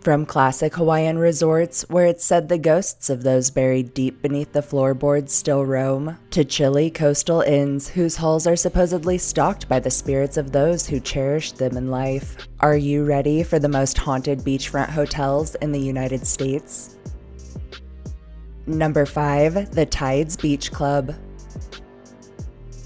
From classic Hawaiian resorts, where it's said the ghosts of those buried deep beneath the floorboards still roam, to chilly coastal inns whose halls are supposedly stalked by the spirits of those who cherished them in life. Are you ready for the most haunted beachfront hotels in the United States? Number 5. The Tides Beach Club.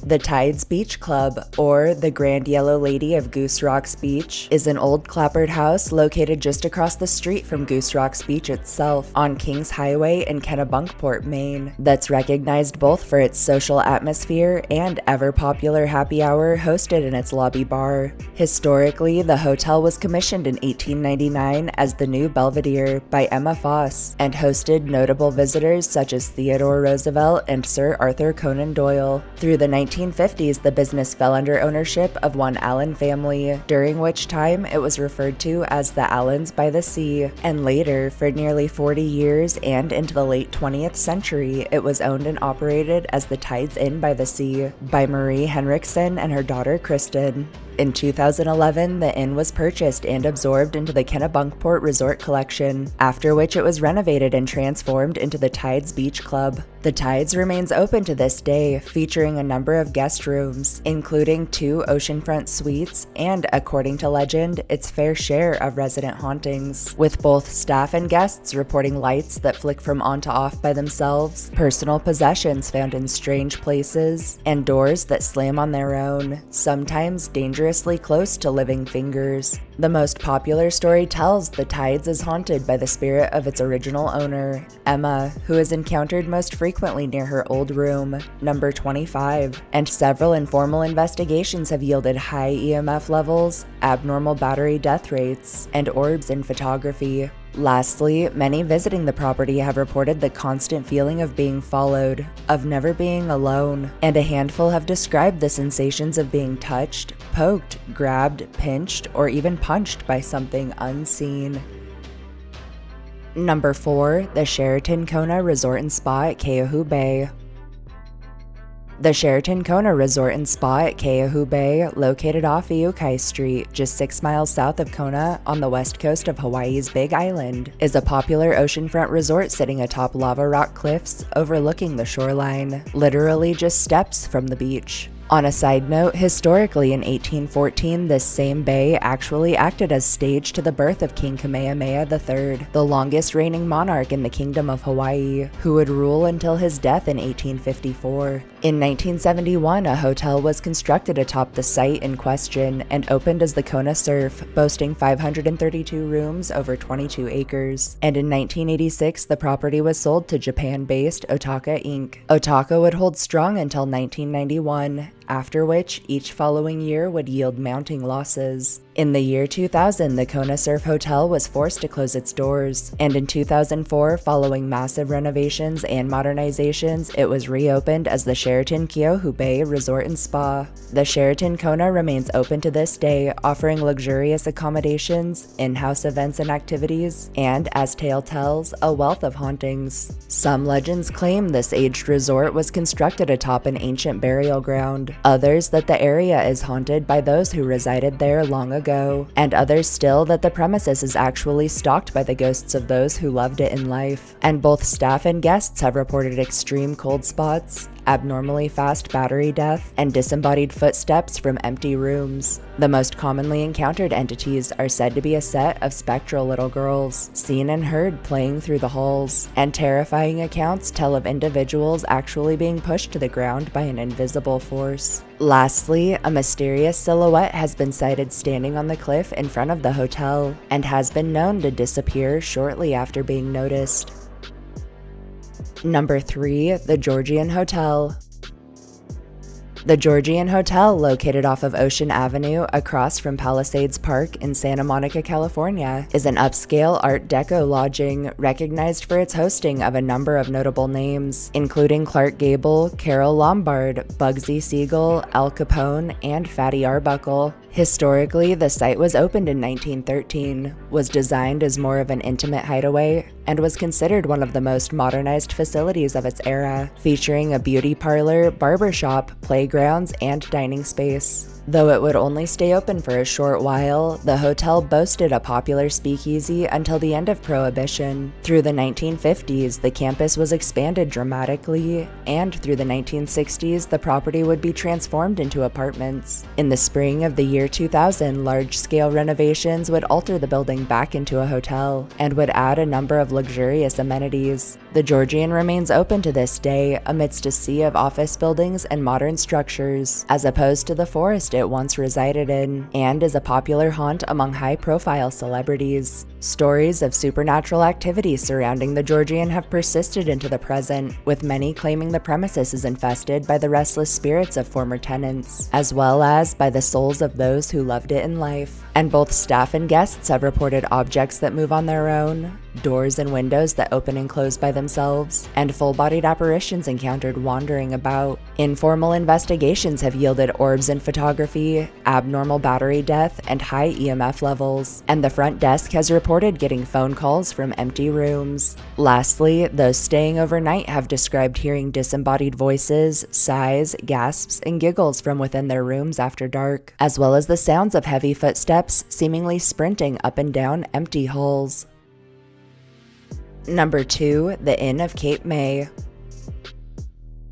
The Tides Beach Club, or the Grand Yellow Lady of Goose Rocks Beach, is an old clapboard house located just across the street from Goose Rocks Beach itself, on Kings Highway in Kennebunkport, Maine, that's recognized both for its social atmosphere and ever-popular happy hour hosted in its lobby bar. Historically, the hotel was commissioned in 1899 as the New Belvedere by Emma Foss, and hosted notable visitors such as Theodore Roosevelt and Sir Arthur Conan Doyle. Through the 1950s, the business fell under ownership of one Allen family, during which time it was referred to as the Allens by the Sea, and later, for nearly 40 years and into the late 20th century, it was owned and operated as the Tides Inn by the Sea by Marie Henriksen and her daughter Kristen. In 2011, the inn was purchased and absorbed into the Kennebunkport Resort Collection, after which it was renovated and transformed into the Tides Beach Club. The Tides remains open to this day, featuring a number of guest rooms, including 2 oceanfront suites and, according to legend, its fair share of resident hauntings, with both staff and guests reporting lights that flick from on to off by themselves, personal possessions found in strange places, and doors that slam on their own, sometimes dangerously close to living fingers. The most popular story tells the Tides is haunted by the spirit of its original owner, Emma, who is encountered most frequently near her old room, number 25, and several informal investigations have yielded high EMF levels, abnormal battery death rates, and orbs in photography. Lastly, many visiting the property have reported the constant feeling of being followed, of never being alone, and a handful have described the sensations of being touched, poked, grabbed, pinched, or even punched by something unseen. Number 4. The Sheraton Kona Resort and Spa at Keauhou Bay. The Sheraton Kona Resort and Spa at Keauhou Bay, located off Iukai Street, just 6 miles south of Kona on the west coast of Hawaii's Big Island, is a popular oceanfront resort sitting atop lava rock cliffs overlooking the shoreline, literally just steps from the beach. On a side note, historically in 1814, this same bay actually acted as stage to the birth of King Kamehameha III, the longest reigning monarch in the Kingdom of Hawaii, who would rule until his death in 1854. In 1971, a hotel was constructed atop the site in question and opened as the Kona Surf, boasting 532 rooms over 22 acres. And in 1986, the property was sold to Japan-based Otaka Inc. Otaka would hold strong until 1991, after which each following year would yield mounting losses. In the year 2000, the Kona Surf Hotel was forced to close its doors, and in 2004, following massive renovations and modernizations, it was reopened as the Sheraton Keauhou Bay Resort and Spa. The Sheraton Kona remains open to this day, offering luxurious accommodations, in-house events and activities, and, as tale tells, a wealth of hauntings. Some legends claim this aged resort was constructed atop an ancient burial ground, others that the area is haunted by those who resided there long ago, and others still that the premises is actually stalked by the ghosts of those who loved it in life. And both staff and guests have reported extreme cold spots, abnormally fast battery death, and disembodied footsteps from empty rooms. The most commonly encountered entities are said to be a set of spectral little girls, seen and heard playing through the halls, and terrifying accounts tell of individuals actually being pushed to the ground by an invisible force. Lastly, a mysterious silhouette has been sighted standing on the cliff in front of the hotel, and has been known to disappear shortly after being noticed. Number 3. The Georgian Hotel. The Georgian Hotel, located off of Ocean Avenue across from Palisades Park in Santa Monica, California, is an upscale Art Deco lodging recognized for its hosting of a number of notable names, including Clark Gable, Carole Lombard, Bugsy Siegel, Al Capone, and Fatty Arbuckle. Historically, the site was opened in 1913, was designed as more of an intimate hideaway, and was considered one of the most modernized facilities of its era, featuring a beauty parlor, barbershop, playgrounds, and dining space. Though it would only stay open for a short while, the hotel boasted a popular speakeasy until the end of Prohibition. Through the 1950s, the campus was expanded dramatically, and through the 1960s, the property would be transformed into apartments. In the spring of the year 2000, large-scale renovations would alter the building back into a hotel, and would add a number of luxurious amenities. The Georgian remains open to this day amidst a sea of office buildings and modern structures, as opposed to the forest it once resided in, and is a popular haunt among high-profile celebrities. Stories of supernatural activity surrounding the Georgian have persisted into the present, with many claiming the premises is infested by the restless spirits of former tenants, as well as by the souls of those who loved it in life. And both staff and guests have reported objects that move on their own, doors and windows that open and close by themselves, and full-bodied apparitions encountered wandering about. Informal investigations have yielded orbs in photography, abnormal battery death, and high EMF levels, and the front desk has reported getting phone calls from empty rooms. Lastly, those staying overnight have described hearing disembodied voices, sighs, gasps, and giggles from within their rooms after dark, as well as the sounds of heavy footsteps seemingly sprinting up and down empty halls. Number 2. The Inn of Cape May.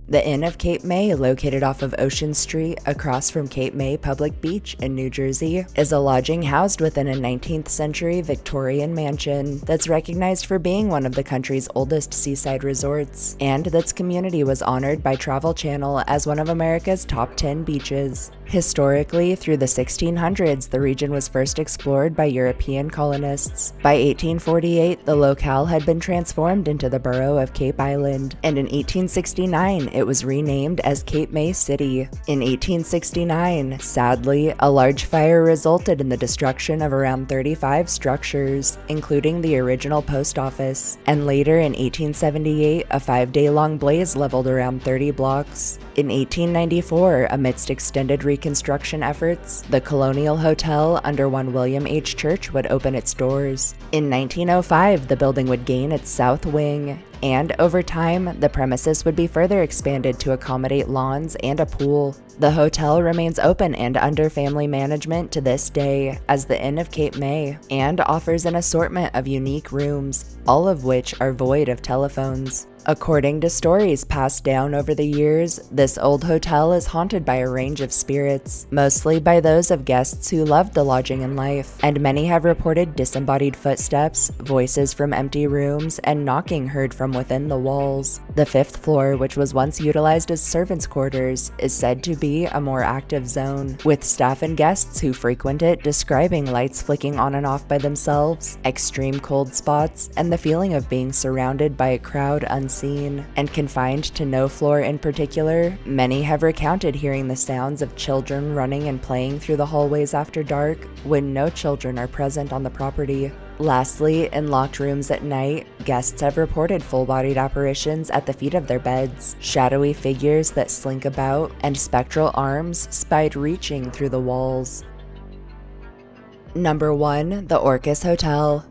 The Inn of Cape May, located off of Ocean Street across from Cape May Public Beach in New Jersey, is a lodging housed within a 19th century Victorian mansion that's recognized for being one of the country's oldest seaside resorts, and that's community was honored by Travel Channel as one of America's top 10 beaches. Historically, through the 1600s, the region was first explored by European colonists. By 1848, the locale had been transformed into the borough of Cape Island, and in 1869, it was renamed as Cape May City. In 1869, sadly, a large fire resulted in the destruction of around 35 structures, including the original post office, and later in 1878, a 5-day-long blaze leveled around 30 blocks. In 1894, amidst extended reconstruction efforts, the Colonial Hotel under one William H. Church would open its doors. In 1905, the building would gain its south wing, and over time, the premises would be further expanded to accommodate lawns and a pool. The hotel remains open and under family management to this day as the Inn of Cape May, and offers an assortment of unique rooms, all of which are void of telephones. According to stories passed down over the years, this old hotel is haunted by a range of spirits, mostly by those of guests who loved the lodging and life, and many have reported disembodied footsteps, voices from empty rooms, and knocking heard from within the walls. The 5th floor, which was once utilized as servants' quarters, is said to be a more active zone, with staff and guests who frequent it describing lights flicking on and off by themselves, extreme cold spots, and the feeling of being surrounded by a crowd unseen. And confined to no floor in particular, many have recounted hearing the sounds of children running and playing through the hallways after dark when no children are present on the property. Lastly, in locked rooms at night, guests have reported full-bodied apparitions at the feet of their beds, shadowy figures that slink about, and spectral arms spied reaching through the walls. Number 1. The Orcas Hotel.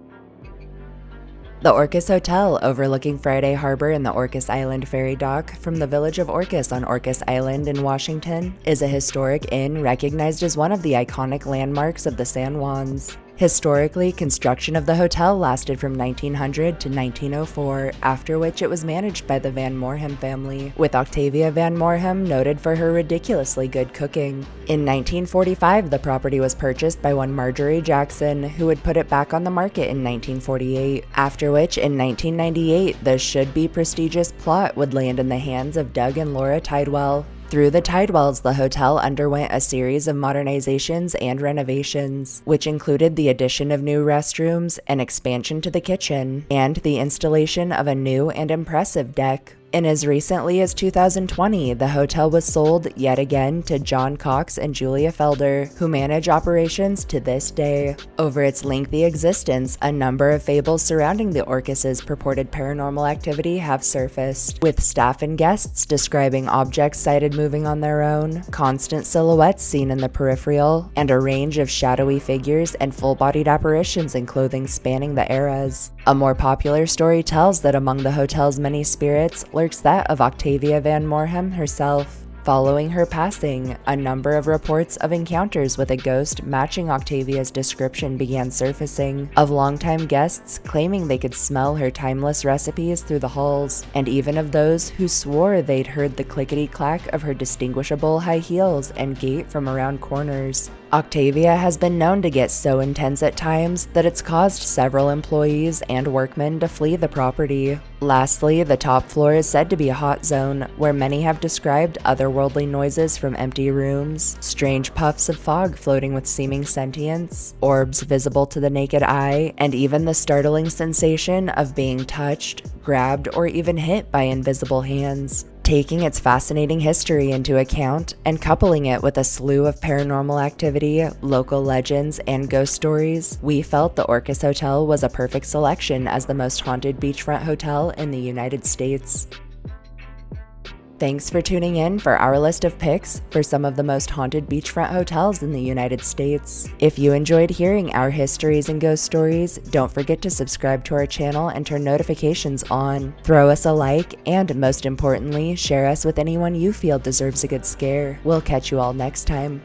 The Orcas Hotel, overlooking Friday Harbor in the Orcas Island ferry dock from the village of Orcas on Orcas Island in Washington, is a historic inn recognized as one of the iconic landmarks of the San Juans. Historically, construction of the hotel lasted from 1900 to 1904, after which it was managed by the Van Morham family, with Octavia Van Morham noted for her ridiculously good cooking. In 1945, the property was purchased by one Marjorie Jackson, who would put it back on the market in 1948, after which in 1998, the should-be prestigious plot would land in the hands of Doug and Laura Tidewell. Through the Tidewells, the hotel underwent a series of modernizations and renovations, which included the addition of new restrooms, an expansion to the kitchen, and the installation of a new and impressive deck. In as recently as 2020, the hotel was sold yet again to John Cox and Julia Felder, who manage operations to this day. Over its lengthy existence, a number of fables surrounding the Orcas's purported paranormal activity have surfaced, with staff and guests describing objects sighted moving on their own, constant silhouettes seen in the peripheral, and a range of shadowy figures and full-bodied apparitions in clothing spanning the eras. A more popular story tells that among the hotel's many spirits lurks that of Octavia Van Moorhem herself. Following her passing, a number of reports of encounters with a ghost matching Octavia's description began surfacing, of longtime guests claiming they could smell her timeless recipes through the halls, and even of those who swore they'd heard the clickety-clack of her distinguishable high heels and gait from around corners. Octavia has been known to get so intense at times that it's caused several employees and workmen to flee the property. Lastly, the top floor is said to be a hot zone, where many have described otherworldly noises from empty rooms, strange puffs of fog floating with seeming sentience, orbs visible to the naked eye, and even the startling sensation of being touched, grabbed, or even hit by invisible hands. Taking its fascinating history into account and coupling it with a slew of paranormal activity, local legends, and ghost stories, we felt the Orcas Hotel was a perfect selection as the most haunted beachfront hotel in the United States. Thanks for tuning in for our list of picks for some of the most haunted beachfront hotels in the United States. If you enjoyed hearing our histories and ghost stories, don't forget to subscribe to our channel and turn notifications on. Throw us a like, and most importantly, share us with anyone you feel deserves a good scare. We'll catch you all next time.